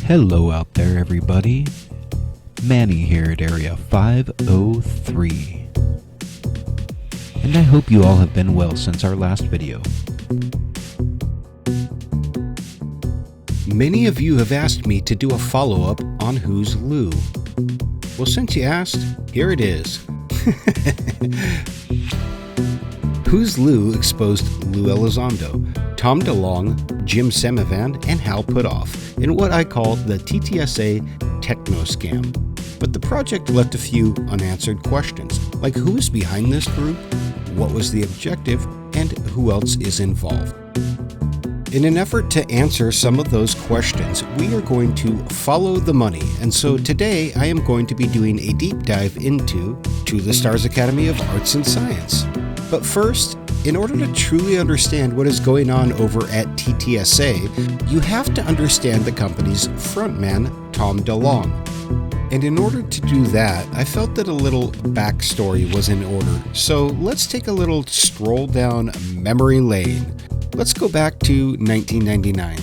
Hello out there, everybody. Manny here at Area 503. And I hope you all have been well since our last video. Many of you have asked me to do a follow-up on Who's Lou. Well, since you asked, here it is. Who's Lou exposed Lou Elizondo, Tom DeLonge, Jim Semivan, and Hal Puthoff in what I call the ttsa techno scam. But the project left a few unanswered questions, like who is behind this group, what was the objective, and who else is involved. In an effort to answer some of those questions, we are going to follow the money, and so today I am going to be doing a deep dive into To the Stars Academy of Arts and Science. But first, in order to truly understand what is going on over at ttsa, you have to understand the company's frontman, Tom DeLonge. And in order to do that, I felt that a little backstory was in order. So let's take a little stroll down memory lane. Let's go back to 1999.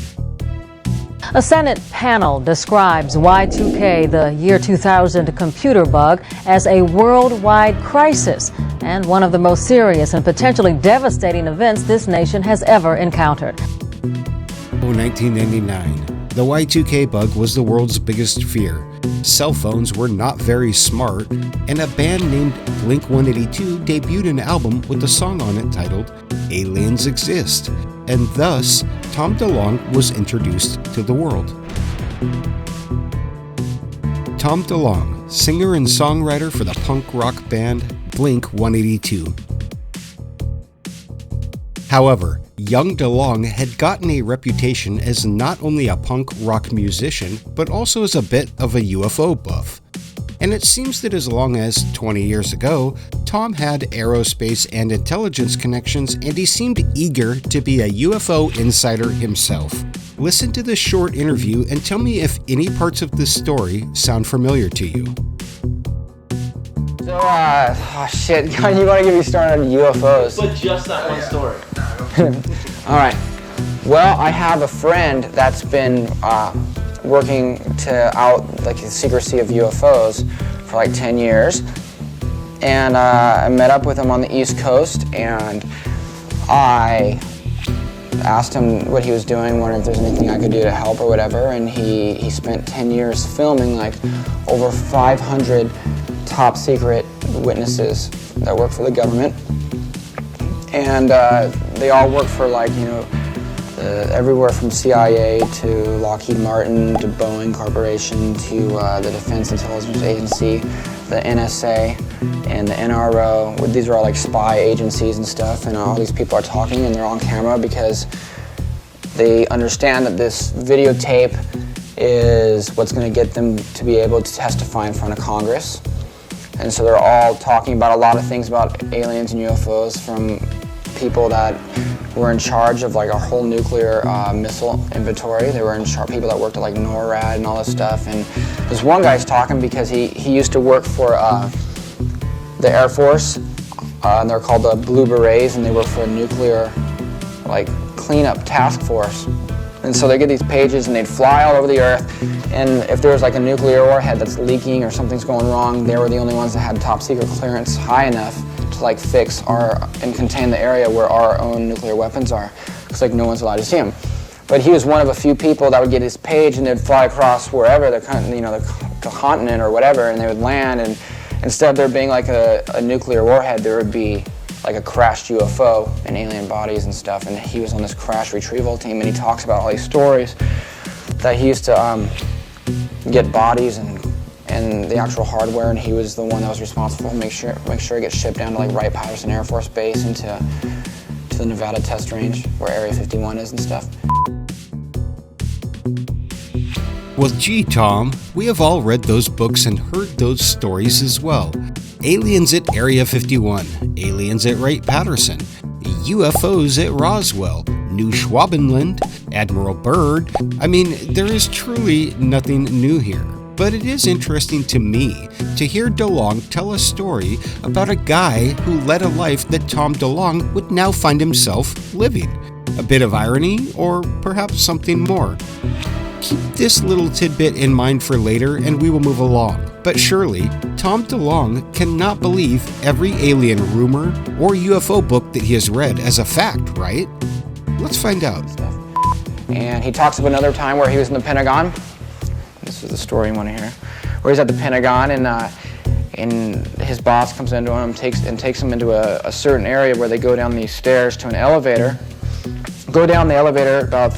A Senate panel describes Y2K, the year 2000 computer bug, as a worldwide crisis and one of the most serious and potentially devastating events this nation has ever encountered. 1999. The Y2K bug was the world's biggest fear. Cell phones were not very smart, and a band named Blink-182 debuted an album with a song on it titled Aliens Exist, and thus Tom DeLonge was introduced to the world. Tom DeLonge, singer and songwriter for the punk rock band Blink-182. However, young DeLonge had gotten a reputation as not only a punk rock musician, but also as a bit of a UFO buff. And it seems that as long as 20 years ago, Tom had aerospace and intelligence connections, and he seemed eager to be a UFO insider himself. Listen to this short interview and tell me if any parts of this story sound familiar to you. So, shit, you want to get me started on UFOs? But just that one story. All right. Well, I have a friend that's been working to out like the secrecy of UFOs for like 10 years, and I met up with him on the East Coast, and I asked him what he was doing, wondered if there's anything I could do to help or whatever, and he spent 10 years filming like over 500 top secret witnesses that work for the government, and they all work for like, you know, everywhere from CIA to Lockheed Martin to Boeing Corporation to the Defense Intelligence Agency, the NSA, and the NRO. These are all like spy agencies and stuff, and all these people are talking and they're on camera because they understand that this videotape is what's going to get them to be able to testify in front of Congress. And so they're all talking about a lot of things about aliens and UFOs, from people that were in charge of like our whole nuclear missile inventory. They were in charge, people that worked at like NORAD and all this stuff. And this one guy's talking because he used to work for the Air Force, and they're called the Blue Berets, and they work for a nuclear like cleanup task force. And so they get these pages and they'd fly all over the earth, and if there was like a nuclear warhead that's leaking or something's going wrong, they were the only ones that had top secret clearance high enough to like fix and contain the area where our own nuclear weapons are, because like no one's allowed to see them. But he was one of a few people that would get his page and they'd fly across wherever the continent or whatever, and they would land, and instead of there being like a nuclear warhead, there would be like a crashed UFO and alien bodies and stuff. And he was on this crash retrieval team, and he talks about all these stories that he used to get bodies and the actual hardware, and he was the one that was responsible to make sure it gets shipped down to like Wright-Patterson Air Force Base and to the Nevada test range where Area 51 is and stuff. Well, gee, Tom, we have all read those books and heard those stories as well. Aliens at Area 51, aliens at Wright-Patterson, UFOs at Roswell, New Schwabenland, Admiral Byrd. I mean, there is truly nothing new here. But it is interesting to me to hear DeLonge tell a story about a guy who led a life that Tom DeLonge would now find himself living. A bit of irony, or perhaps something more. Keep this little tidbit in mind for later and we will move along. But surely, Tom DeLonge cannot believe every alien rumor or UFO book that he has read as a fact, right? Let's find out. And he talks of another time where he was in the Pentagon. This is the story you want to hear. Where he's at the Pentagon and his boss comes into him and takes him into a certain area where they go down these stairs to an elevator. Go down the elevator about,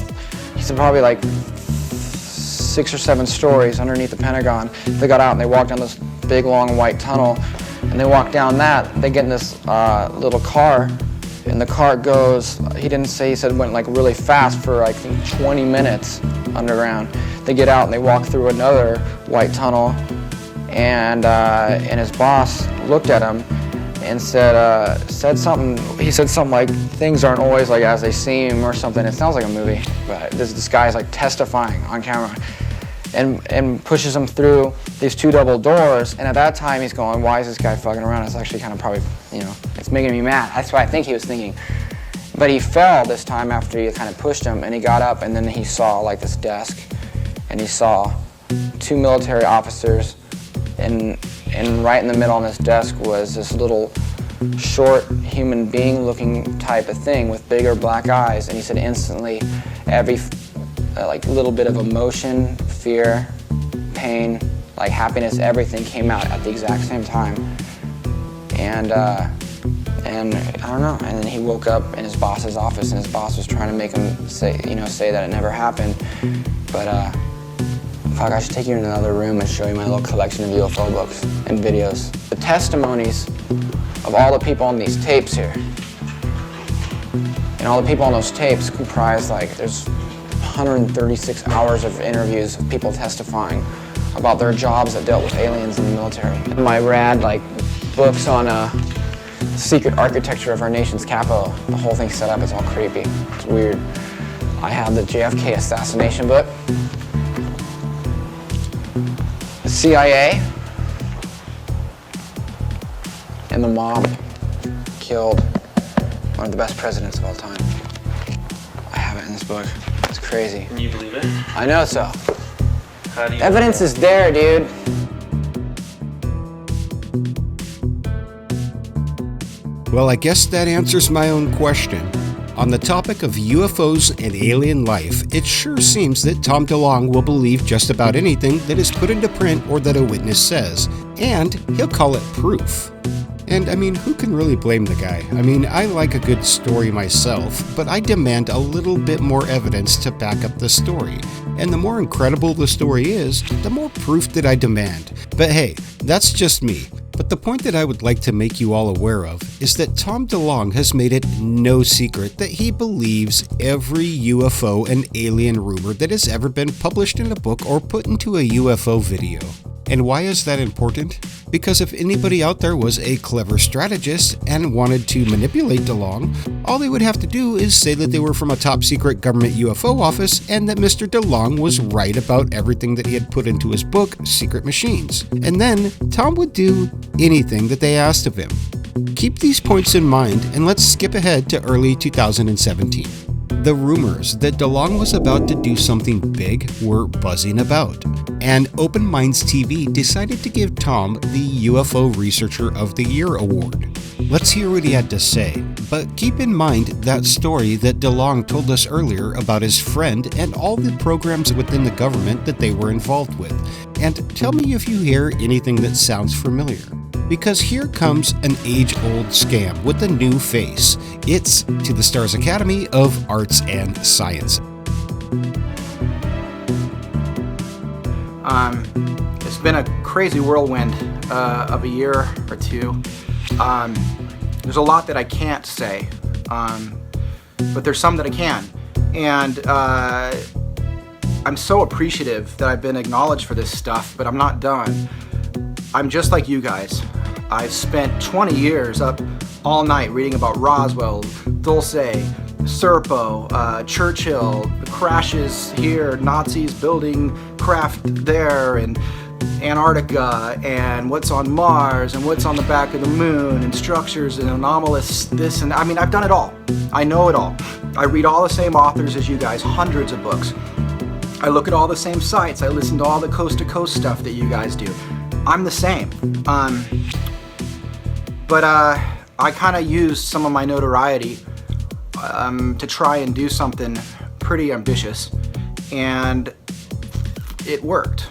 he said probably like 6 or 7 stories underneath the Pentagon. They got out and they walked down this big long white tunnel, and they walk down that. They get in this little car, and the car goes, he didn't say, he said it went like really fast for like 20 minutes underground. They get out and they walk through another white tunnel, and his boss looked at him and said something. He said something like, "Things aren't always like as they seem," or something. It sounds like a movie, but this guy's like testifying on camera, and pushes him through these 2 double doors. And at that time, he's going, "Why is this guy fucking around?" It's actually kind of probably, it's making me mad. That's what I think he was thinking. But he fell this time after he kind of pushed him, and he got up, and then he saw like this desk, and he saw 2 military officers, and right in the middle on this desk was this little short human being looking type of thing with bigger black eyes. And he said instantly every like little bit of emotion, fear, pain, like happiness, everything came out at the exact same time. And I don't know, and then he woke up in his boss's office, and his boss was trying to make him say that it never happened. But fuck, I should take you in another room and show you my little collection of UFO books and videos. The testimonies of all the people on these tapes here. And all the people on those tapes comprise there's 136 hours of interviews of people testifying about their jobs that dealt with aliens in the military. My rad books on secret architecture of our nation's capital. The whole thing's set up, it's all creepy. It's weird. I have the JFK assassination book. The CIA and the mob killed one of the best presidents of all time. I have it in this book. It's crazy. Can you believe it? I know so. How do you Evidence is there, dude. Well, I guess that answers my own question. On the topic of UFOs and alien life, it sure seems that Tom DeLonge will believe just about anything that is put into print or that a witness says, and he'll call it proof. And I mean, who can really blame the guy? I mean, I like a good story myself, but I demand a little bit more evidence to back up the story. And the more incredible the story is, the more proof that I demand. But hey, that's just me. But the point that I would like to make you all aware of is that Tom DeLonge has made it no secret that he believes every UFO and alien rumor that has ever been published in a book or put into a UFO video. And why is that important? Because if anybody out there was a clever strategist and wanted to manipulate DeLonge, all they would have to do is say that they were from a top secret government UFO office and that Mr. DeLonge was right about everything that he had put into his book, Secret Machines. And then Tom would do anything that they asked of him. Keep these points in mind and let's skip ahead to early 2017. The rumors that DeLonge was about to do something big were buzzing about, and Open Minds TV decided to give Tom the UFO Researcher of the Year award. Let's hear what he had to say, but keep in mind that story that DeLonge told us earlier about his friend and all the programs within the government that they were involved with, and tell me if you hear anything that sounds familiar. Because here comes an age-old scam with a new face. It's To the Stars Academy of Arts and Science. It's been a crazy whirlwind of a year or two. There's a lot that I can't say, but there's some that I can. And I'm so appreciative that I've been acknowledged for this stuff, but I'm not done. I'm just like you guys. I've spent 20 years up all night reading about Roswell, Dulce, Serpo, Churchill, the crashes here, Nazis building craft there, and Antarctica, and what's on Mars, and what's on the back of the moon, and structures and anomalous this, and I mean, I've done it all. I know it all. I read all the same authors as you guys, hundreds of books. I look at all the same sites. I listen to all the coast-to-coast stuff that you guys do. I'm the same. But I kind of used some of my notoriety to try and do something pretty ambitious, and it worked.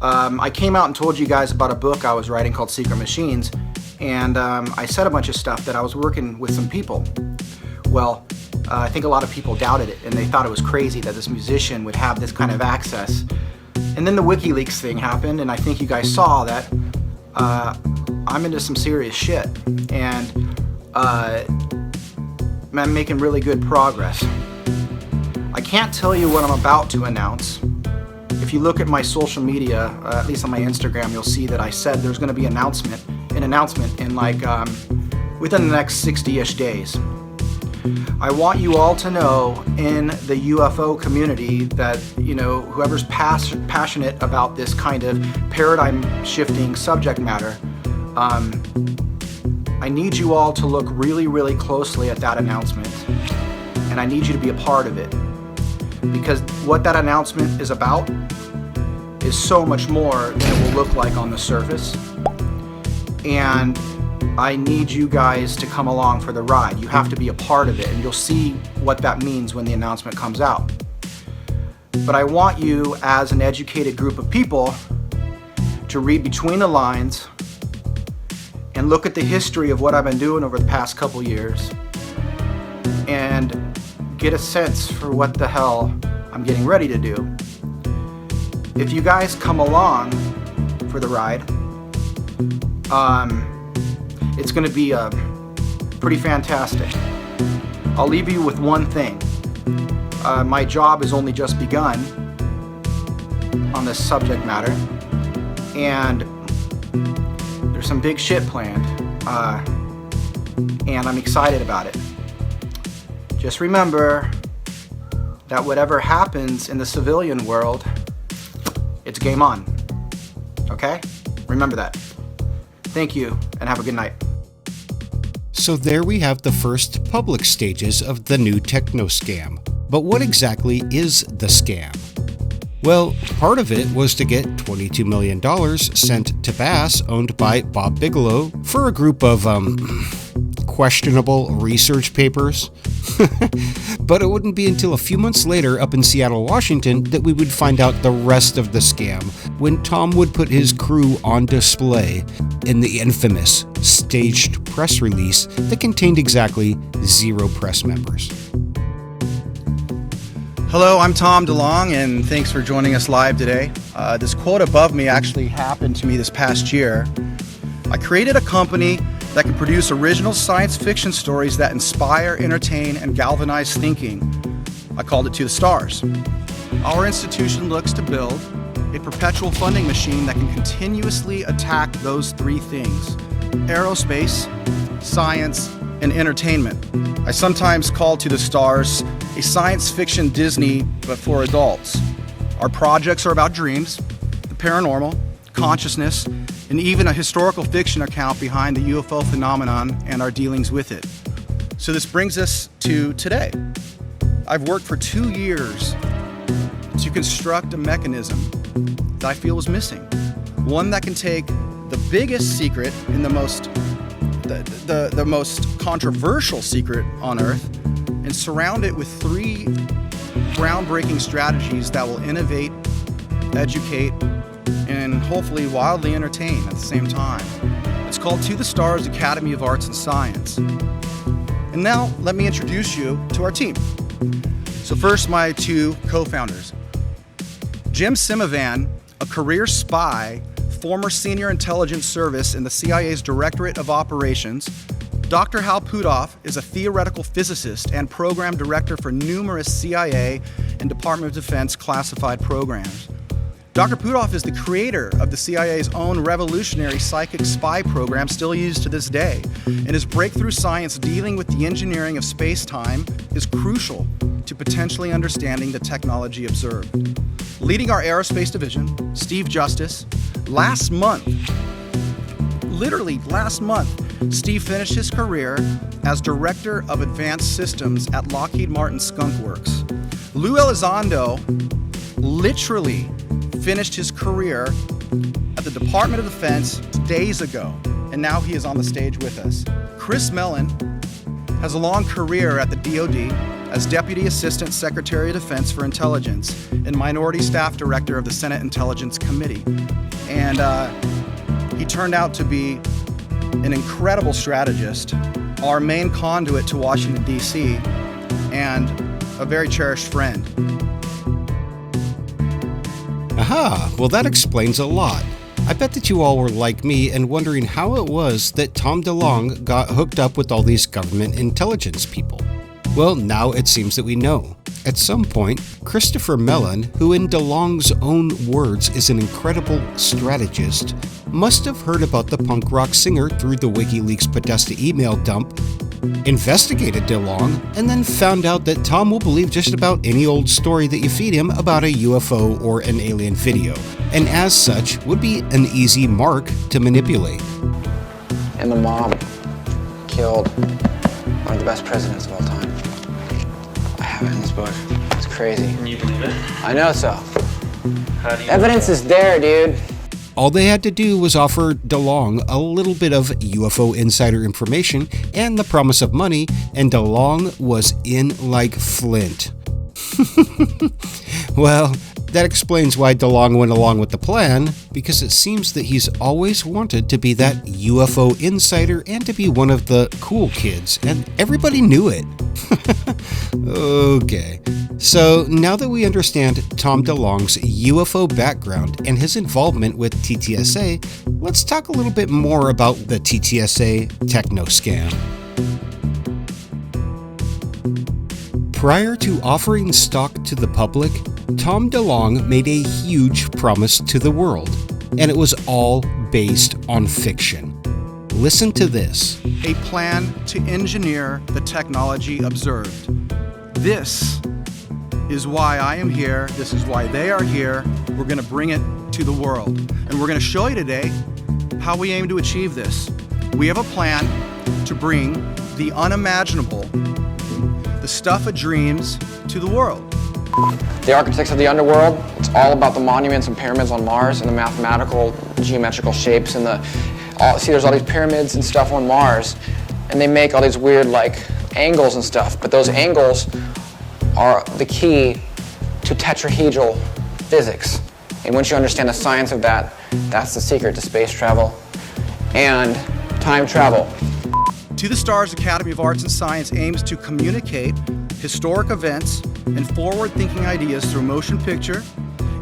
I came out and told you guys about a book I was writing called Secret Machines, and I said a bunch of stuff that I was working with some people. Well, I think a lot of people doubted it, and they thought it was crazy that this musician would have this kind of access. And then the WikiLeaks thing happened, and I think you guys saw that I'm into some serious shit, and I'm making really good progress. I can't tell you what I'm about to announce. If you look at my social media, at least on my Instagram, you'll see that I said there's going to be an announcement in like within the next 60-ish days. I want you all to know in the UFO community that, you know, whoever's passionate about this kind of paradigm-shifting subject matter, I need you all to look really, really closely at that announcement, and I need you to be a part of it, because what that announcement is about is so much more than it will look like on the surface, and I need you guys to come along for the ride. You have to be a part of it, and you'll see what that means when the announcement comes out. But I want you, as an educated group of people, to read between the lines and look at the history of what I've been doing over the past couple years and get a sense for what the hell I'm getting ready to do. If you guys come along for the ride, it's going to be pretty fantastic. I'll leave you with one thing. My job has only just begun on this subject matter, and there's some big shit planned, and I'm excited about it. Just remember that whatever happens in the civilian world, it's game on. Okay? Remember that. Thank you, and have a good night. So there we have the first public stages of the new techno scam. But what exactly is the scam? Well, part of it was to get $22 million sent to Bass, owned by Bob Bigelow, for a group of, questionable research papers. But it wouldn't be until a few months later up in Seattle, Washington, that we would find out the rest of the scam, when Tom would put his crew on display in the infamous staged press release that contained exactly 0 press members. Hello, I'm Tom DeLonge, and thanks for joining us live today. This quote above me actually happened to me this past year. I created a company that can produce original science fiction stories that inspire, entertain, and galvanize thinking. I called it To the Stars. Our institution looks to build a perpetual funding machine that can continuously attack those 3 things: aerospace, science, and entertainment. I sometimes call To the Stars a science fiction Disney, but for adults. Our projects are about dreams, the paranormal, consciousness, and even a historical fiction account behind the UFO phenomenon and our dealings with it. So this brings us to today. I've worked for 2 years to construct a mechanism that I feel was missing. One that can take the biggest secret and the most controversial secret on Earth and surround it with 3 groundbreaking strategies that will innovate, educate, and hopefully wildly entertain at the same time. It's called To the Stars Academy of Arts and Science. And now let me introduce you to our team. So first, my 2 co-founders. Jim Simivan, a career spy, former senior intelligence service in the CIA's Directorate of Operations. Dr. Hal Puthoff is a theoretical physicist and program director for numerous CIA and Department of Defense classified programs. Dr. Puthoff is the creator of the CIA's own revolutionary psychic spy program still used to this day, and his breakthrough science dealing with the engineering of space-time is crucial to potentially understanding the technology observed. Leading our aerospace division, Steve Justice. Literally last month, Steve finished his career as Director of Advanced Systems at Lockheed Martin Skunk Works. Lou Elizondo literally finished his career at the Department of Defense days ago, and now he is on the stage with us. Chris Mellon has a long career at the DoD as Deputy Assistant Secretary of Defense for Intelligence and Minority Staff Director of the Senate Intelligence Committee. And he turned out to be an incredible strategist, our main conduit to Washington, D.C., and a very cherished friend. Aha, well that explains a lot. I bet that you all were like me and wondering how it was that Tom DeLonge got hooked up with all these government intelligence people. Well, now it seems that we know. At some point, Christopher Mellon, who in DeLonge's own words is an incredible strategist, must have heard about the punk rock singer through the WikiLeaks Podesta email dump, investigated DeLonge, and then found out that Tom will believe just about any old story that you feed him about a UFO or an alien video, and as such would be an easy mark to manipulate. And the mob killed one of the best presidents of all time. I have it in this book. It's crazy. Can you believe it? I know so. How do you Evidence is there, dude. All they had to do was offer DeLonge a little bit of UFO insider information and the promise of money, and DeLonge was in like flint. Well, that explains why DeLonge went along with the plan, because it seems that he's always wanted to be that UFO insider and to be one of the cool kids, and everybody knew it. Okay, so now that we understand Tom DeLonge's UFO background and his involvement with TTSA, let's talk a little bit more about the TTSA techno scam. Prior to offering stock to the public, Tom DeLonge made a huge promise to the world, and it was all based on fiction. Listen to this. A plan to engineer the technology observed. This is why I am here. This is why they are here. We're going to bring it to the world. And we're going to show you today how we aim to achieve this. We have a plan to bring the unimaginable, the stuff of dreams, to the world. The architects of the underworld, it's all about the monuments and pyramids on Mars and the mathematical, geometrical shapes and see there's all these pyramids and stuff on Mars, and they make all these weird like angles and stuff, but those angles are the key to tetrahedral physics. And once you understand the science of that, that's the secret to space travel and time travel. To the Stars Academy of Arts and Science aims to communicate historic events and forward-thinking ideas through motion picture,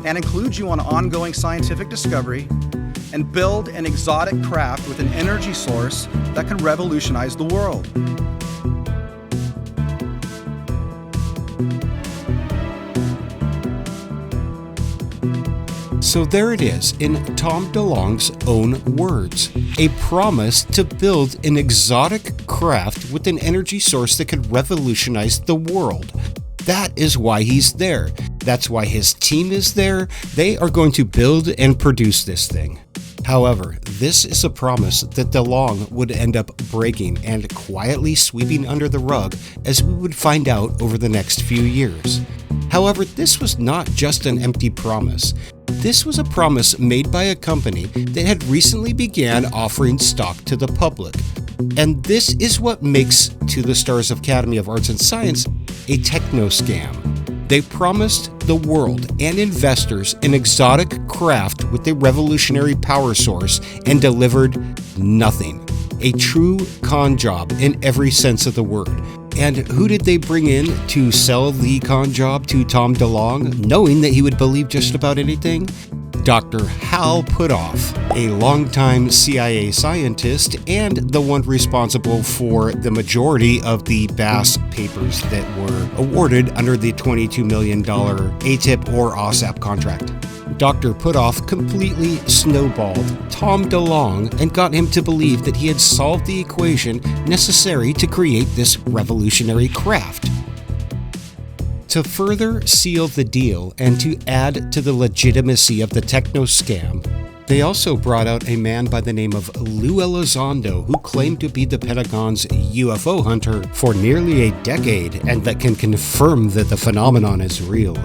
and include you on ongoing scientific discovery, and build an exotic craft with an energy source that can revolutionize the world. So there it is, in Tom DeLonge's own words, a promise to build an exotic craft with an energy source that could revolutionize the world. That is why he's there. That's why his team is there. They are going to build and produce this thing. However, this is a promise that DeLonge would end up breaking and quietly sweeping under the rug, as we would find out over the next few years. However, this was not just an empty promise. This was a promise made by a company that had recently began offering stock to the public. And this is what makes To the Stars Academy of Arts and Science a techno scam. They promised the world and investors an exotic craft with a revolutionary power source and delivered nothing. A true con job in every sense of the word. And who did they bring in to sell the con job to Tom DeLonge, knowing that he would believe just about anything? Dr. Hal Puthoff, a longtime CIA scientist and the one responsible for the majority of the Bass papers that were awarded under the $22 million ATIP or OSAP contract. Dr. Puthoff completely snowballed Tom DeLonge and got him to believe that he had solved the equation necessary to create this revolutionary craft. To further seal the deal and to add to the legitimacy of the techno scam, they also brought out a man by the name of Lou Elizondo, who claimed to be the Pentagon's UFO hunter for nearly a decade and that can confirm that the phenomenon is real.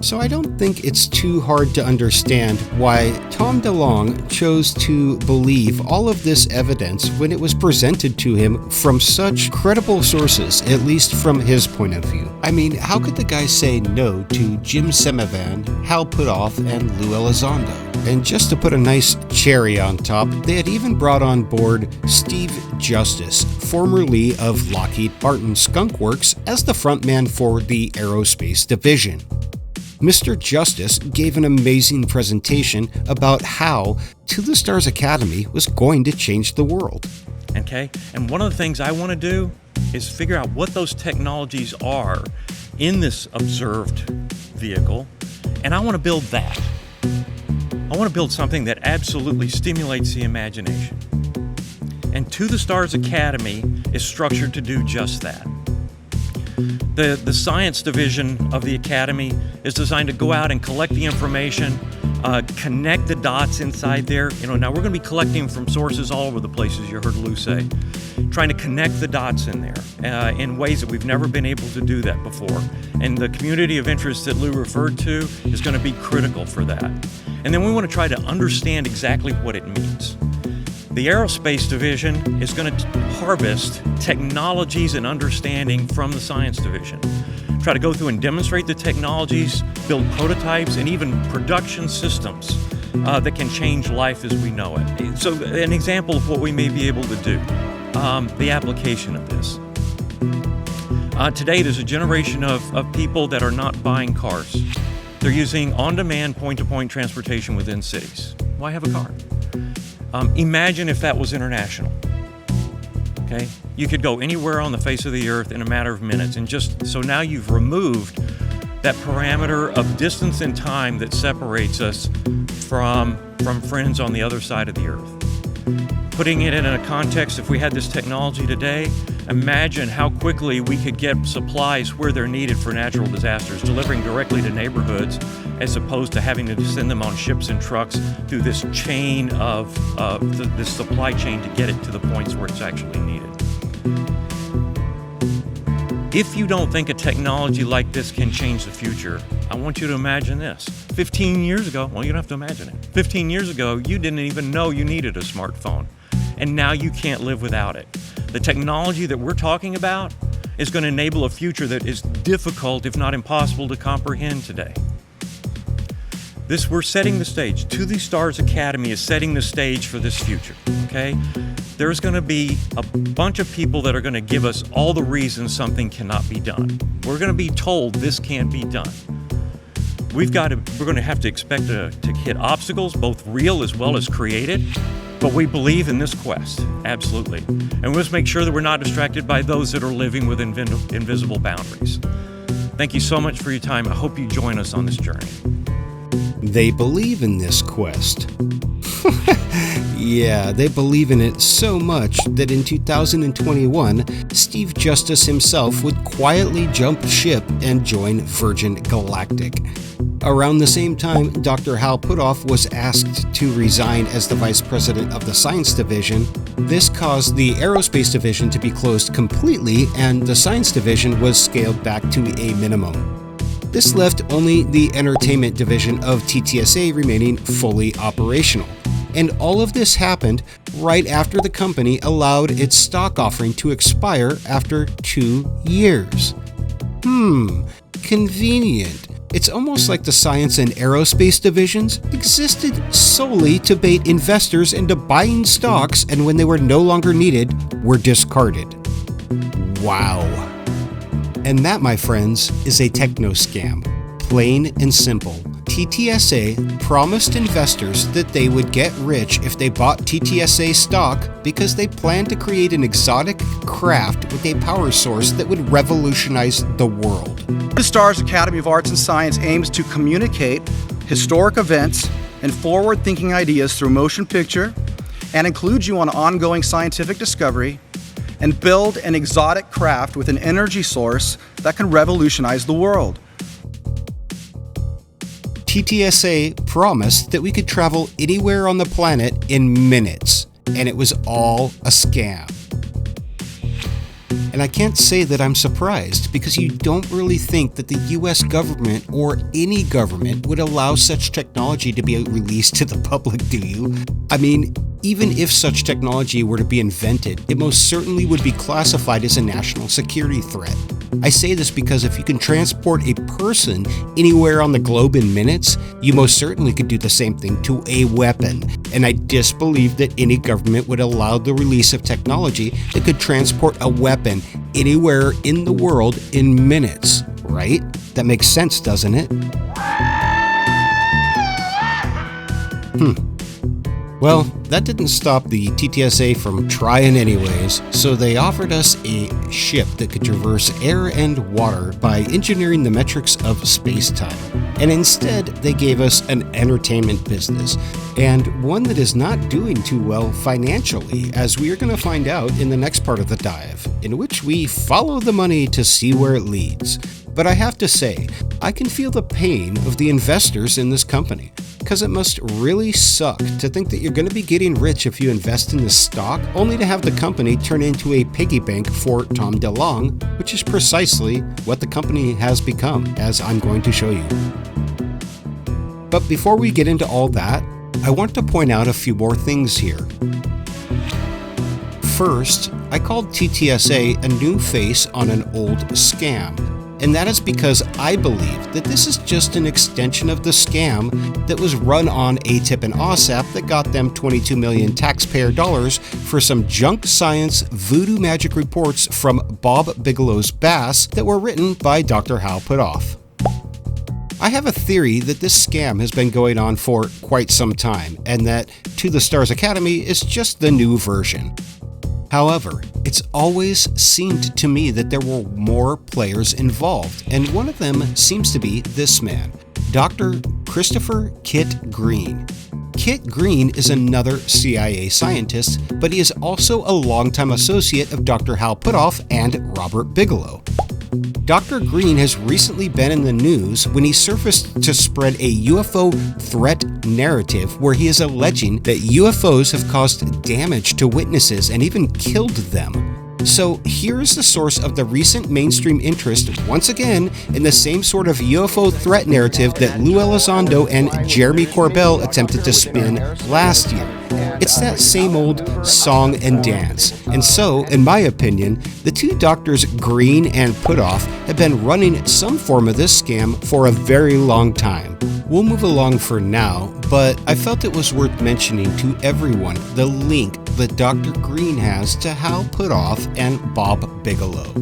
So I don't think it's too hard to understand why Tom DeLonge chose to believe all of this evidence when it was presented to him from such credible sources, at least from his point of view. I mean, how could the guy say no to Jim Semivan, Hal Puthoff, and Lou Elizondo? And just to put a nice cherry on top, they had even brought on board Steve Justice, formerly of Lockheed Martin Skunk Works, as the frontman for the aerospace division. Mr. Justice gave an amazing presentation about how To the Stars Academy was going to change the world. Okay, and one of the things I want to do is figure out what those technologies are in this observed vehicle, and I want to build that. I want to build something that absolutely stimulates the imagination. And To the Stars Academy is structured to do just that. The science division of the Academy is designed to go out and collect the information, connect the dots inside there. Now we're going to be collecting from sources all over the places you heard Lou say, trying to connect the dots in there in ways that we've never been able to do that before. And the community of interest that Lou referred to is going to be critical for that. And then we want to try to understand exactly what it means. The Aerospace Division is going to harvest technologies and understanding from the Science Division. Try to go through and demonstrate the technologies, build prototypes, and even production systems that can change life as we know it. So an example of what we may be able to do, the application of this. Today there's a generation of people that are not buying cars. They're using on-demand point-to-point transportation within cities. Why have a car? Imagine if that was international. Okay, you could go anywhere on the face of the earth in a matter of minutes, and so now you've removed that parameter of distance and time that separates us from friends on the other side of the earth. Putting it in a context, if we had this technology today, imagine how quickly we could get supplies where they're needed for natural disasters, delivering directly to neighborhoods as opposed to having to send them on ships and trucks through this chain of this supply chain to get it to the points where it's actually needed. If you don't think a technology like this can change the future, I want you to imagine this. 15 years ago, well, you don't have to imagine it. 15 years ago, you didn't even know you needed a smartphone, and now you can't live without it. The technology that we're talking about is going to enable a future that is difficult, if not impossible, to comprehend today. We're setting the stage. To the Stars Academy is setting the stage for this future, okay? There's going to be a bunch of people that are going to give us all the reasons something cannot be done. We're going to be told this can't be done. We're going to have to expect to hit obstacles, both real as well as created, but we believe in this quest, absolutely. And we must make sure that we're not distracted by those that are living within invisible boundaries. Thank you so much for your time. I hope you join us on this journey. They believe in this quest. Yeah, they believe in it so much that in 2021, Steve Justice himself would quietly jump ship and join Virgin Galactic. Around the same time, Dr. Hal Puthoff was asked to resign as the vice president of the Science Division. This caused the Aerospace Division to be closed completely, and the Science Division was scaled back to a minimum. This left only the Entertainment Division of TTSA remaining fully operational. And all of this happened right after the company allowed its stock offering to expire after 2 years. Convenient. It's almost like the Science and Aerospace divisions existed solely to bait investors into buying stocks, and when they were no longer needed, were discarded. Wow. And that, my friends, is a techno scam. Plain and simple. TTSA promised investors that they would get rich if they bought TTSA stock because they planned to create an exotic craft with a power source that would revolutionize the world. The STARS Academy of Arts and Science aims to communicate historic events and forward-thinking ideas through motion picture and include you on ongoing scientific discovery and build an exotic craft with an energy source that can revolutionize the world. TTSA promised that we could travel anywhere on the planet in minutes, and it was all a scam. And I can't say that I'm surprised, because you don't really think that the US government or any government would allow such technology to be released to the public, do you? I mean, even if such technology were to be invented, it most certainly would be classified as a national security threat. I say this because if you can transport a person anywhere on the globe in minutes, you most certainly could do the same thing to a weapon. And I disbelieve that any government would allow the release of technology that could transport a weapon anywhere in the world in minutes, right? That makes sense, doesn't it? Well, that didn't stop the TTSA from trying anyways, so they offered us a ship that could traverse air and water by engineering the metrics of space-time. And instead, they gave us an entertainment business, and one that is not doing too well financially, as we are going to find out in the next part of the dive, in which we follow the money to see where it leads. But I have to say, I can feel the pain of the investors in this company, because it must really suck to think that you're going to be getting rich if you invest in this stock, only to have the company turn into a piggy bank for Tom DeLonge, which is precisely what the company has become, as I'm going to show you. But before we get into all that, I want to point out a few more things here. First, I called TTSA a new face on an old scam. And that is because I believe that this is just an extension of the scam that was run on ATIP and OSAP that got them 22 million taxpayer dollars for some junk science voodoo magic reports from Bob Bigelow's Bass that were written by Dr. Hal Puthoff. I have a theory that this scam has been going on for quite some time, and that To the Stars Academy is just the new version. However, it's always seemed to me that there were more players involved, and one of them seems to be this man, Dr. Christopher Kit Green. Kit Green is another CIA scientist, but he is also a longtime associate of Dr. Hal Puthoff and Robert Bigelow. Dr. Green has recently been in the news when he surfaced to spread a UFO threat narrative where he is alleging that UFOs have caused damage to witnesses and even killed them. So here is the source of the recent mainstream interest, once again, in the same sort of UFO threat narrative that Lou Elizondo and Jeremy Corbell attempted to spin last year. It's that same old song and dance. And so, in my opinion, the two doctors Green and Puthoff have been running some form of this scam for a very long time. We'll move along for now, but I felt it was worth mentioning to everyone the link that Dr. Green has to Hal Puthoff and Bob Bigelow.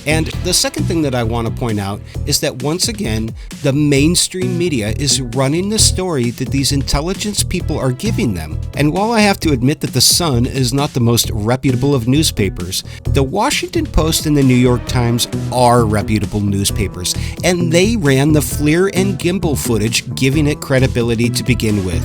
And the second thing that I want to point out is that once again, the mainstream media is running the story that these intelligence people are giving them. And while I have to admit that the Sun is not the most reputable of newspapers, the Washington Post and the New York Times are reputable newspapers, and they ran the FLIR and gimbal footage, giving it credibility to begin with.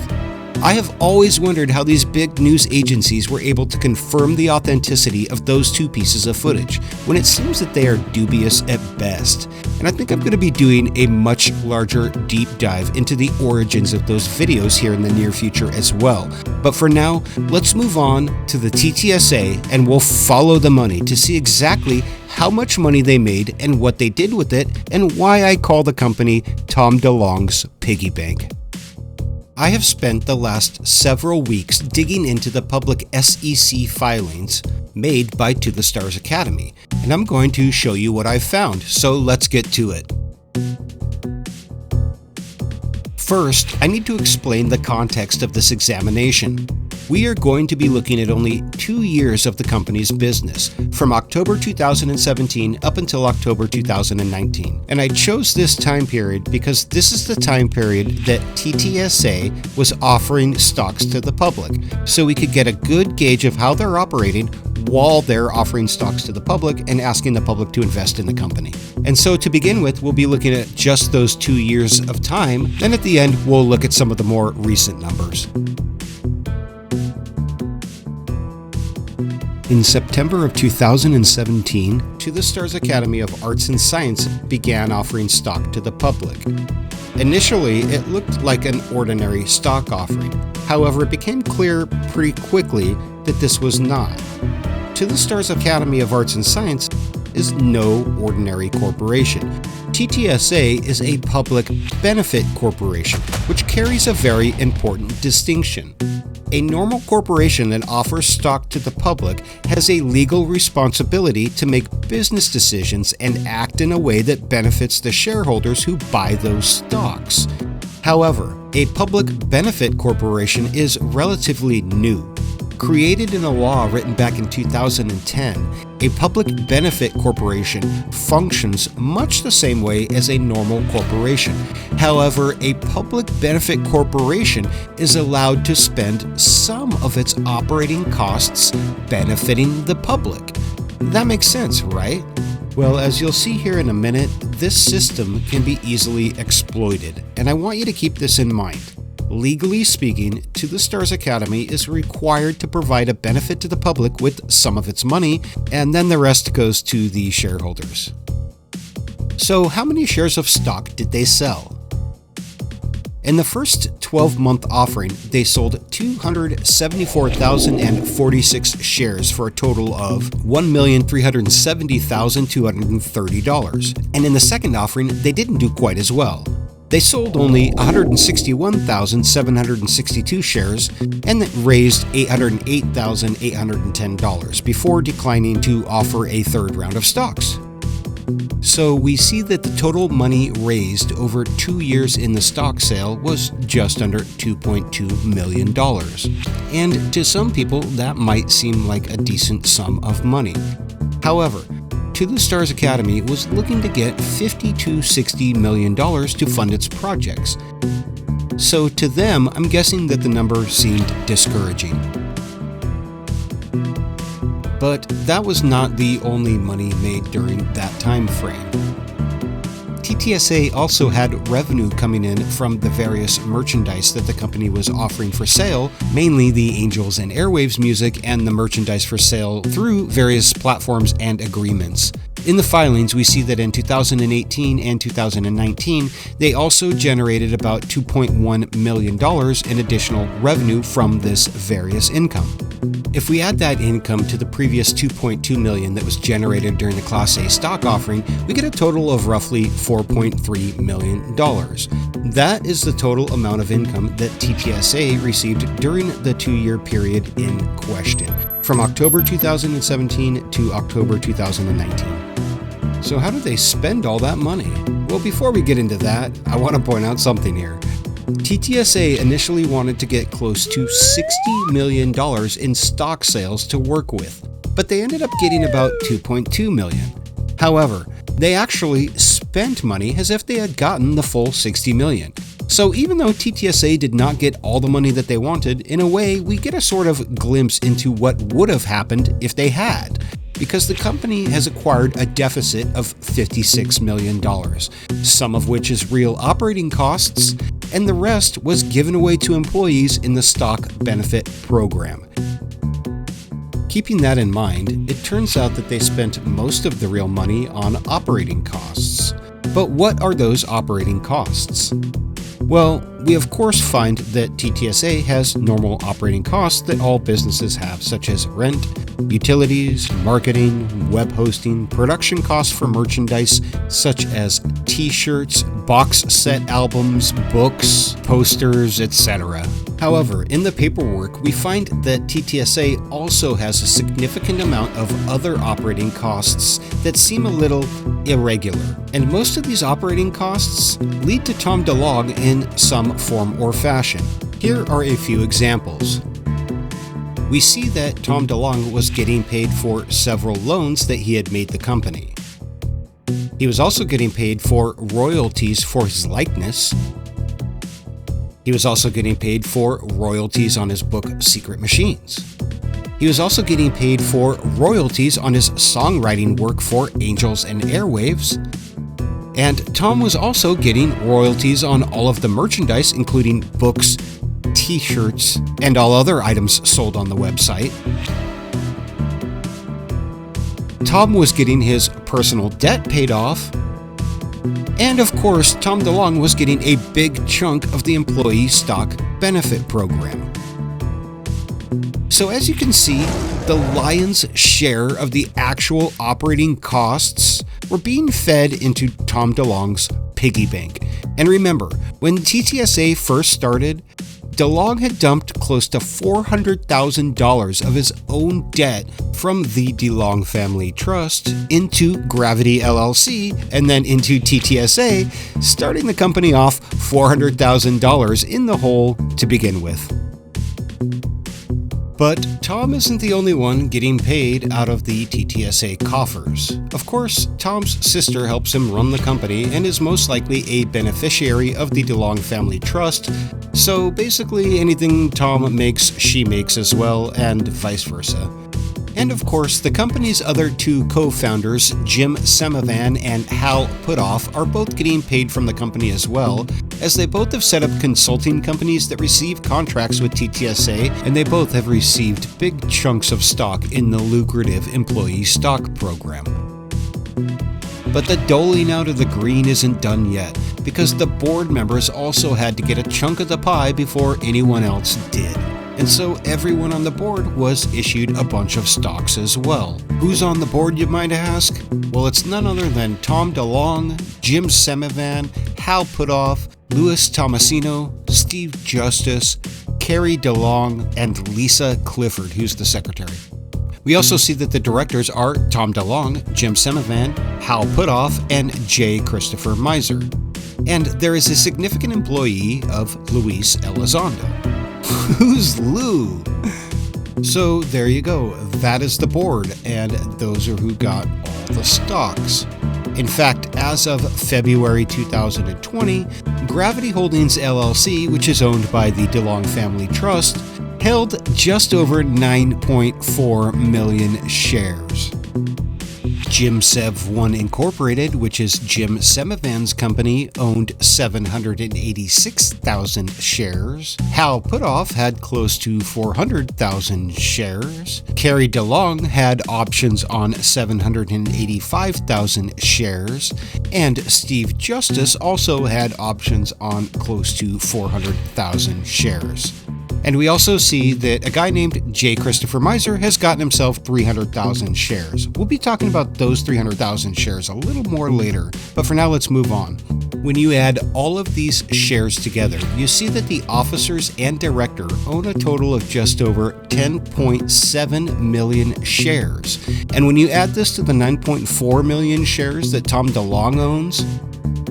I have always wondered how these big news agencies were able to confirm the authenticity of those two pieces of footage, when it seems that they are dubious at best. And I think I'm going to be doing a much larger deep dive into the origins of those videos here in the near future as well. But for now, let's move on to the TTSA and we'll follow the money to see exactly how much money they made and what they did with it, and why I call the company Tom DeLonge's piggy bank. I have spent the last several weeks digging into the public SEC filings made by To the Stars Academy, and I'm going to show you what I've found, so let's get to it. First, I need to explain the context of this examination. We are going to be looking at only 2 years of the company's business, from October 2017 up until October 2019. And I chose this time period because this is the time period that TTSA was offering stocks to the public, so we could get a good gauge of how they're operating while they're offering stocks to the public and asking the public to invest in the company. And so to begin with, we'll be looking at just those 2 years of time. Then at the end, we'll look at some of the more recent numbers. In September of 2017, To the Stars Academy of Arts and Science began offering stock to the public. Initially, it looked like an ordinary stock offering. However, it became clear pretty quickly that this was not. To the Stars Academy of Arts and Science is no ordinary corporation. TTSA is a public benefit corporation, which carries a very important distinction. A normal corporation that offers stock to the public has a legal responsibility to make business decisions and act in a way that benefits the shareholders who buy those stocks. However, a public benefit corporation is relatively new. Created in a law written back in 2010, a public benefit corporation functions much the same way as a normal corporation. However, a public benefit corporation is allowed to spend some of its operating costs benefiting the public. That makes sense, right? Well, as you'll see here in a minute, this system can be easily exploited, and I want you to keep this in mind. Legally speaking, To the Stars Academy is required to provide a benefit to the public with some of its money, and then the rest goes to the shareholders. So how many shares of stock did they sell? In the first 12-month offering, they sold 274,046 shares for a total of $1,370,230. And in the second offering, they didn't do quite as well. They sold only 161,762 shares and raised $808,810 before declining to offer a third round of stocks. So we see that the total money raised over 2 years in the stock sale was just under $2.2 million. And to some people, that might seem like a decent sum of money. However, To the Stars Academy was looking to get $50 to $60 million to fund its projects. So to them, I'm guessing that the number seemed discouraging. But that was not the only money made during that time frame. TTSA also had revenue coming in from the various merchandise that the company was offering for sale, mainly the Angels and Airwaves music and the merchandise for sale through various platforms and agreements. In the filings, we see that in 2018 and 2019, they also generated about $2.1 million in additional revenue from this various income. If we add that income to the previous $2.2 million that was generated during the Class A stock offering, we get a total of roughly $4.3 million. That is the total amount of income that TTSA received during the 2-year period in question, from October 2017 to October 2019. So how did they spend all that money? Well, before we get into that, I want to point out something here. TTSA initially wanted to get close to $60 million in stock sales to work with, but they ended up getting about $2.2 million. However, they actually spent money as if they had gotten the full $60 million. So even though TTSA did not get all the money that they wanted, in a way, we get a sort of glimpse into what would have happened if they had. Because the company has acquired a deficit of $56 million, some of which is real operating costs, and the rest was given away to employees in the stock benefit program. Keeping that in mind, it turns out that they spent most of the real money on operating costs. But what are those operating costs? Well, we of course find that TTSA has normal operating costs that all businesses have, such as rent, utilities, marketing, web hosting, production costs for merchandise such as t-shirts, box set albums, books, posters, etc. However, in the paperwork, we find that TTSA also has a significant amount of other operating costs that seem a little irregular, and most of these operating costs lead to Tom DeLonge in some form or fashion. Here are a few examples. We see that Tom DeLonge was getting paid for several loans that he had made the company. He was also getting paid for royalties for his likeness. He was also getting paid for royalties on his book Secret Machines. He was also getting paid for royalties on his songwriting work for Angels and Airwaves. And Tom was also getting royalties on all of the merchandise, including books, t-shirts, and all other items sold on the website. Tom was getting his personal debt paid off. And of course, Tom DeLonge was getting a big chunk of the employee stock benefit program. So as you can see, the lion's share of the actual operating costs were being fed into Tom DeLonge's piggy bank. And remember, when TTSA first started, DeLonge had dumped close to $400,000 of his own debt from the DeLonge Family Trust into Gravity LLC and then into TTSA, starting the company off $400,000 in the hole to begin with. But Tom isn't the only one getting paid out of the TTSA coffers. Of course, Tom's sister helps him run the company and is most likely a beneficiary of the DeLonge Family Trust, so basically anything Tom makes, she makes as well, and vice versa. And of course, the company's other two co-founders, Jim Semivan and Hal Putoff, are both getting paid from the company as well, as they both have set up consulting companies that receive contracts with TTSA, and they both have received big chunks of stock in the lucrative employee stock program. But the doling out of the green isn't done yet, because the board members also had to get a chunk of the pie before anyone else did. And so everyone on the board was issued a bunch of stocks as well. Who's on the board, you might ask? Well, it's none other than Tom DeLonge, Jim Semivan, Hal Putoff, Louis Tomasino, Steve Justice, Carrie DeLonge, and Lisa Clifford, who's the secretary. We also see that the directors are Tom DeLonge, Jim Semivan, Hal Putoff, and J. Christopher Miser. And there is a significant employee of Luis Elizondo. Who's Lou? So there you go, that is the board, and those are who got all the stocks. In fact, as of February 2020, Gravity Holdings LLC, which is owned by the DeLonge Family Trust, held just over 9.4 million shares. Jim Sev 1 Incorporated, which is Jim Semivan's company, owned 786,000 shares. Hal Putoff had close to 400,000 shares. Carrie DeLonge had options on 785,000 shares. And Steve Justice also had options on close to 400,000 shares. And we also see that a guy named J. Christopher Miser has gotten himself 300,000 shares. We'll be talking about those 300,000 shares a little more later, but for now let's move on. When you add all of these shares together, you see that the officers and director own a total of just over 10.7 million shares. And when you add this to the 9.4 million shares that Tom DeLonge owns,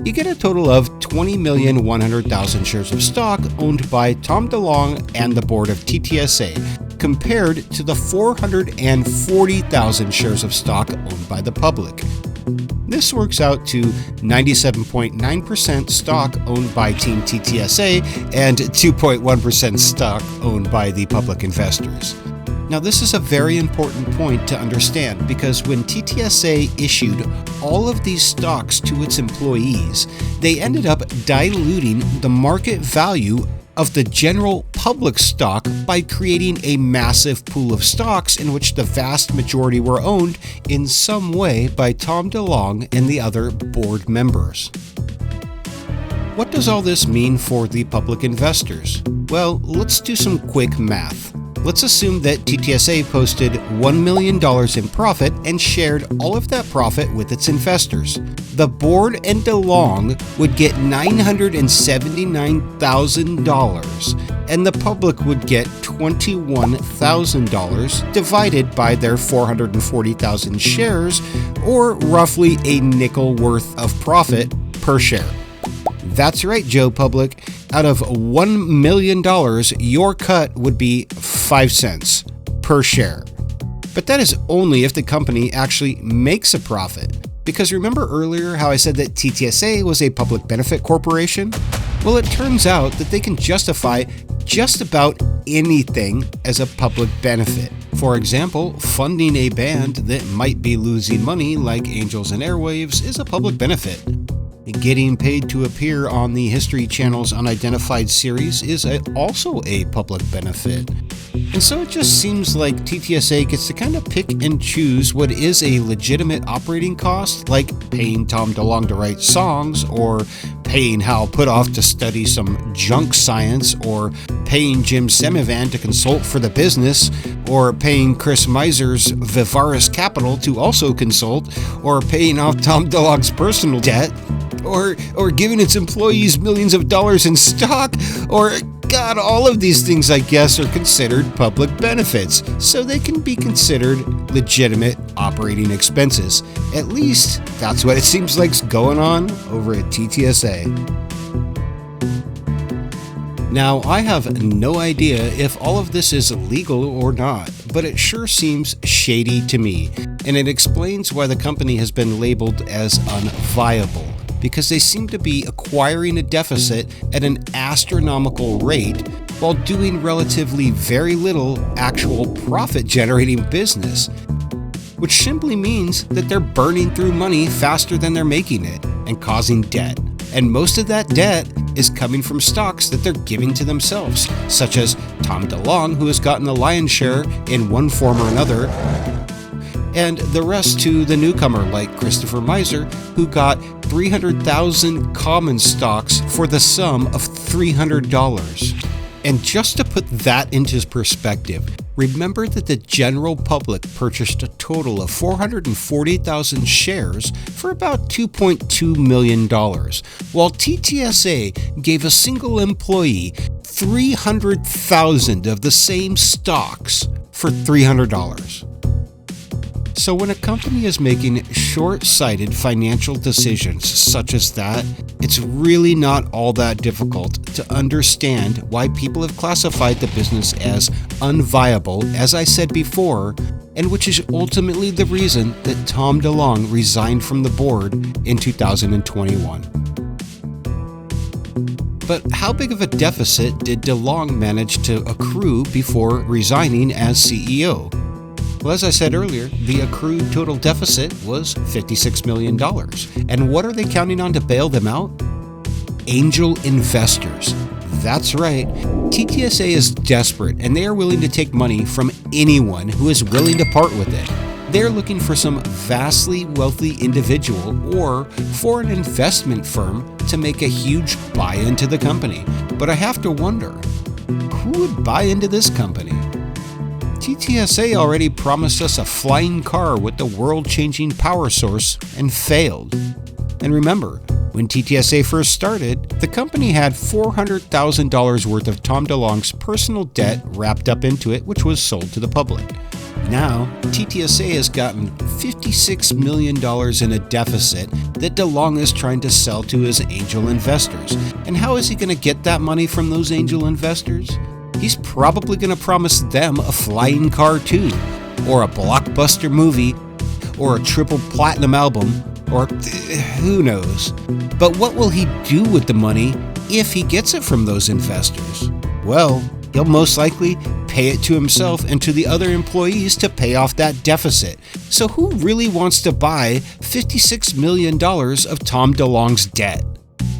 you get a total of 20,100,000 shares of stock owned by Tom DeLonge and the board of TTSA, compared to the 440,000 shares of stock owned by the public. This works out to 97.9% stock owned by Team TTSA and 2.1% stock owned by the public investors. Now, this is a very important point to understand, because when TTSA issued all of these stocks to its employees, they ended up diluting the market value of the general public stock by creating a massive pool of stocks in which the vast majority were owned in some way by Tom DeLonge and the other board members. What does all this mean for the public investors? Well, let's do some quick math. Let's assume that TTSA posted $1 million in profit and shared all of that profit with its investors. The board and DeLonge would get $979,000, and the public would get $21,000 divided by their 440,000 shares, or roughly a nickel worth of profit per share. That's right, Joe Public. Out of $1 million, your cut would be 5 cents per share. But that is only if the company actually makes a profit. Because remember earlier how I said that TTSA was a public benefit corporation? Well, it turns out that they can justify just about anything as a public benefit. For example, funding a band that might be losing money, like Angels and Airwaves, is a public benefit. Getting paid to appear on the History Channel's Unidentified series is also a public benefit. And so it just seems like TTSA gets to kind of pick and choose what is a legitimate operating cost, like paying Tom DeLonge to write songs, or paying Hal Putoff to study some junk science, or paying Jim Semivan to consult for the business, or paying Chris Miser's Vivaris Capital to also consult, or paying off Tom DeLonge's personal debt, or giving its employees millions of dollars in stock, or God, all of these things, I guess, are considered public benefits, so they can be considered legitimate operating expenses. At least, that's what it seems like's going on over at TTSA. Now, I have no idea if all of this is legal or not, but it sure seems shady to me, and it explains why the company has been labeled as unviable, because they seem to be acquiring a deficit at an astronomical rate while doing relatively very little actual profit-generating business, which simply means that they're burning through money faster than they're making it and causing debt. And most of that debt is coming from stocks that they're giving to themselves, such as Tom DeLonge, who has gotten the lion's share in one form or another, and the rest to the newcomer like Christopher Miser, who got 300,000 common stocks for the sum of $300. And just to put that into perspective, remember that the general public purchased a total of 440,000 shares for about $2.2 million, while TTSA gave a single employee 300,000 of the same stocks for $300. So when a company is making short-sighted financial decisions such as that, it's really not all that difficult to understand why people have classified the business as unviable, as I said before, and which is ultimately the reason that Tom DeLonge resigned from the board in 2021. But how big of a deficit did DeLonge manage to accrue before resigning as CEO? Well, as I said earlier, the accrued total deficit was $56 million. And what are they counting on to bail them out? Angel investors. That's right. TTSA is desperate, and they are willing to take money from anyone who is willing to part with it. They're looking for some vastly wealthy individual or for an investment firm to make a huge buy into the company. But I have to wonder, who would buy into this company? TTSA already promised us a flying car with the world-changing power source and failed. And remember, when TTSA first started, the company had $400,000 worth of Tom DeLonge's personal debt wrapped up into it, which was sold to the public. Now, TTSA has gotten $56 million in a deficit that DeLonge is trying to sell to his angel investors. And how is he going to get that money from those angel investors? He's probably going to promise them a flying car too, or a blockbuster movie, or a triple platinum album, or who knows. But what will he do with the money if he gets it from those investors? Well, he'll most likely pay it to himself and to the other employees to pay off that deficit. So who really wants to buy $56 million of Tom DeLonge's debt?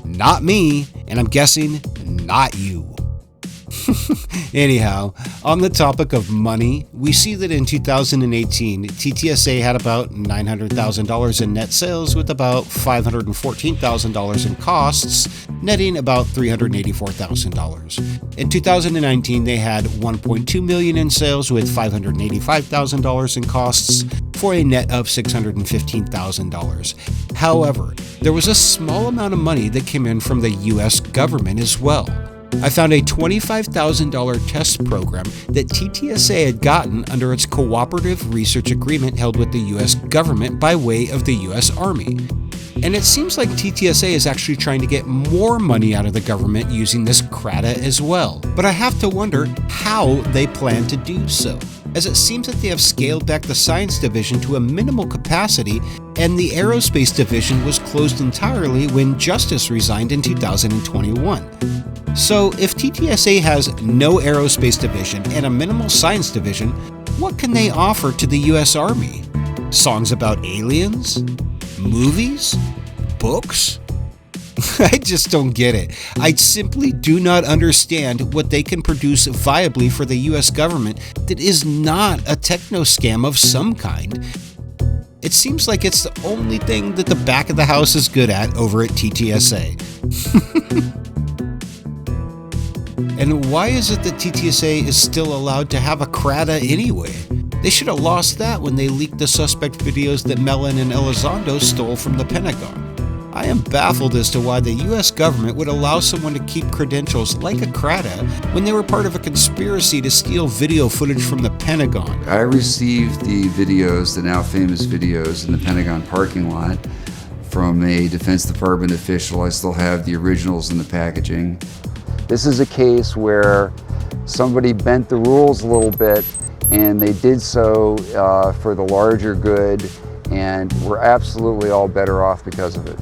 Not me, and I'm guessing not you. Anyhow, on the topic of money, we see that in 2018, TTSA had about $900,000 in net sales with about $514,000 in costs, netting about $384,000. In 2019, they had $1.2 million in sales with $585,000 in costs for a net of $615,000. However, there was a small amount of money that came in from the US government as well. I found a $25,000 test program that TTSA had gotten under its cooperative research agreement held with the US government by way of the US Army. And it seems like TTSA is actually trying to get more money out of the government using this CRADA as well. But I have to wonder how they plan to do so, as it seems that they have scaled back the science division to a minimal capacity, and the aerospace division was closed entirely when Justice resigned in 2021. So if TTSA has no aerospace division and a minimal science division, what can they offer to the US Army? Songs about aliens? Movies? Books? I just don't get it. I simply do not understand what they can produce viably for the US government that is not a techno scam of some kind. It seems like it's the only thing that the back of the house is good at over at TTSA. And why is it that TTSA is still allowed to have a CRADA anyway? They should have lost that when they leaked the suspect videos that Mellon and Elizondo stole from the Pentagon. I am baffled as to why the US government would allow someone to keep credentials like a CRADA when they were part of a conspiracy to steal video footage from the Pentagon. I received the videos, the now famous videos in the Pentagon parking lot from a Defense Department official. I still have the originals in the packaging. This is a case where somebody bent the rules a little bit, and they did so for the larger good, and we're absolutely all better off because of it.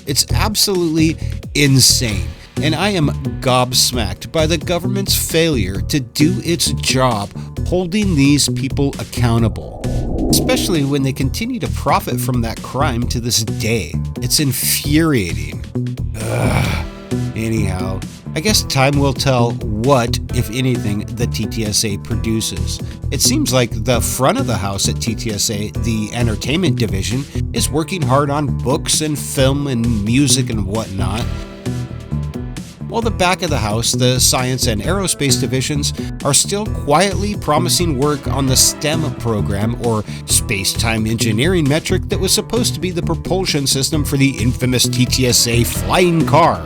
It's absolutely insane, and I am gobsmacked by the government's failure to do its job holding these people accountable, especially when they continue to profit from that crime to this day. It's infuriating. Anyhow, I guess time will tell what, if anything, the TTSA produces. It seems like the front of the house at TTSA, the entertainment division, is working hard on books and film and music and whatnot, while the back of the house, the science and aerospace divisions, are still quietly promising work on the STEM program, or space-time engineering metric, that was supposed to be the propulsion system for the infamous TTSA flying car,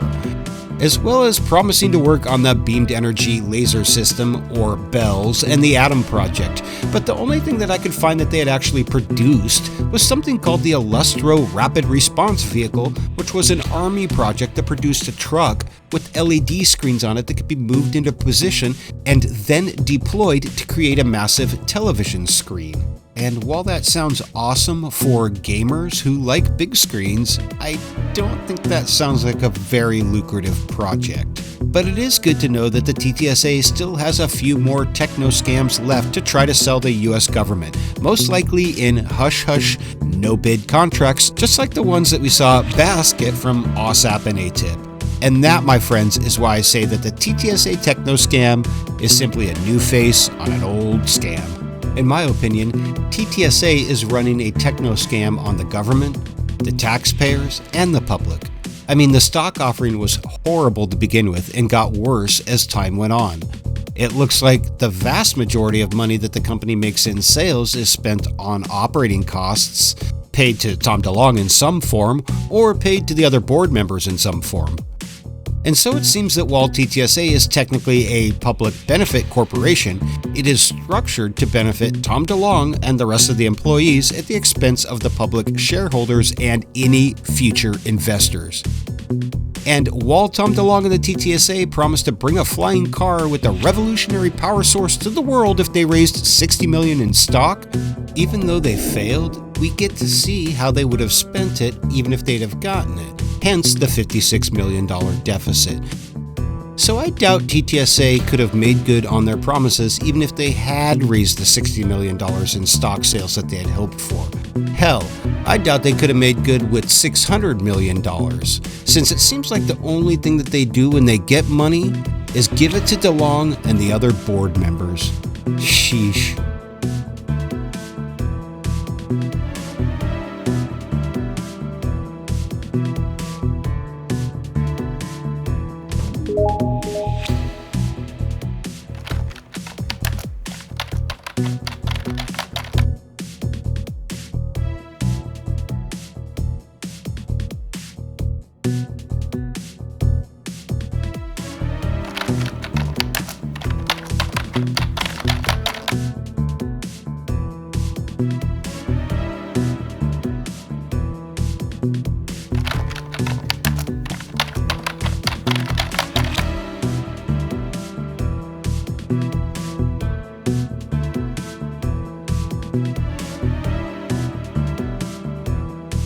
as well as promising to work on the beamed energy laser system, or BELLS, and the Atom Project. But the only thing that I could find that they had actually produced was something called the Illustro Rapid Response Vehicle, which was an Army project that produced a truck with LED screens on it that could be moved into position and then deployed to create a massive television screen. And while that sounds awesome for gamers who like big screens, I don't think that sounds like a very lucrative project. But it is good to know that the TTSA still has a few more techno scams left to try to sell the US government, most likely in hush-hush, no-bid contracts, just like the ones that we saw Bass get from OSAP and ATIP. And that, my friends, is why I say that the TTSA techno scam is simply a new face on an old scam. In my opinion, TTSA is running a techno scam on the government, the taxpayers, and the public. I mean, the stock offering was horrible to begin with and got worse as time went on. It looks like the vast majority of money that the company makes in sales is spent on operating costs, paid to Tom DeLonge in some form, or paid to the other board members in some form. And so it seems that while TTSA is technically a public benefit corporation, it is structured to benefit Tom DeLonge and the rest of the employees at the expense of the public shareholders and any future investors. And while Tom DeLonge and the TTSA promised to bring a flying car with a revolutionary power source to the world if they raised $60 million in stock, even though they failed, we get to see how they would have spent it even if they'd have gotten it. Hence the $56 million deficit. So I doubt TTSA could have made good on their promises even if they had raised the $60 million in stock sales that they had hoped for. Hell, I doubt they could have made good with $600 million, since it seems like the only thing that they do when they get money is give it to DeLonge and the other board members. Sheesh.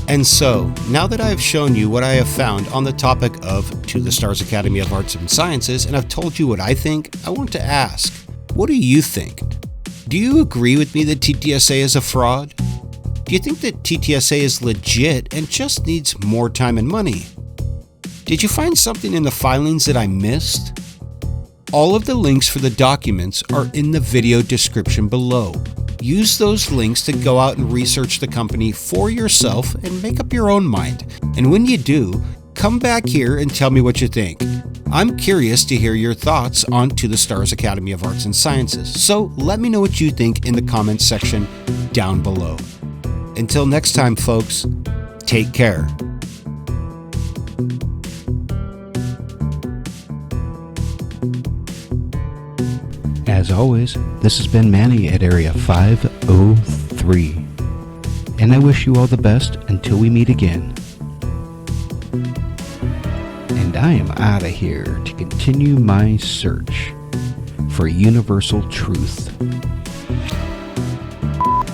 And so, now that I have shown you what I have found on the topic of To the Stars Academy of Arts and Sciences, and I've told you what I think, I want to ask, what do you think? Do you agree with me that TTSA is a fraud? Do you think that TTSA is legit and just needs more time and money? Did you find something in the filings that I missed? All of the links for the documents are in the video description below. use those links to go out and research the company for yourself and make up your own mind. And when you do, come back here and tell me what you think. I'm curious to hear your thoughts on To the Stars Academy of Arts and Sciences, so let me know what you think in the comments section down below. Until next time, folks, take care. As always, this has been Manny at Area 503, and I wish you all the best until we meet again. And I am out of here to continue my search for universal truth.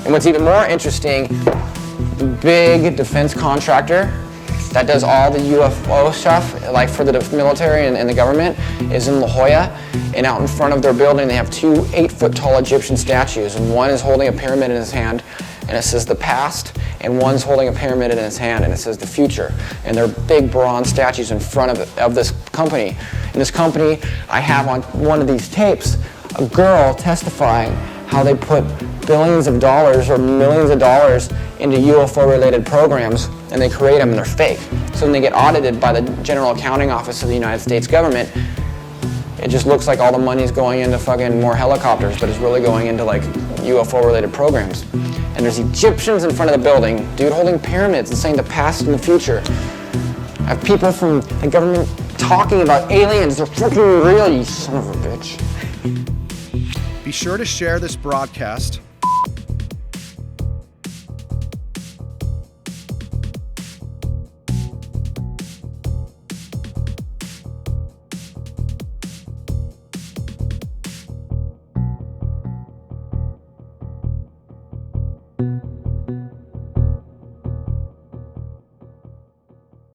And what's even more interesting, the big defense contractor that does all the UFO stuff, like for the military and the government, is in La Jolla. And out in front of their building, they have two 8-foot-tall Egyptian statues. And one is holding a pyramid in his hand, and it says the past. And one's holding a pyramid in his hand, and it says the future. And they're big bronze statues in front of this company. In this company, I have on one of these tapes a girl testifying how they put billions of dollars or millions of dollars into UFO-related programs, and they create them and they're fake. So when they get audited by the General Accounting Office of the United States government, it just looks like all the money's going into fucking more helicopters, but it's really going into like UFO-related programs. And there's Egyptians in front of the building, dude holding pyramids and saying the past and the future. I have people from the government talking about aliens. They're fucking real, you son of a bitch. Be sure to share this broadcast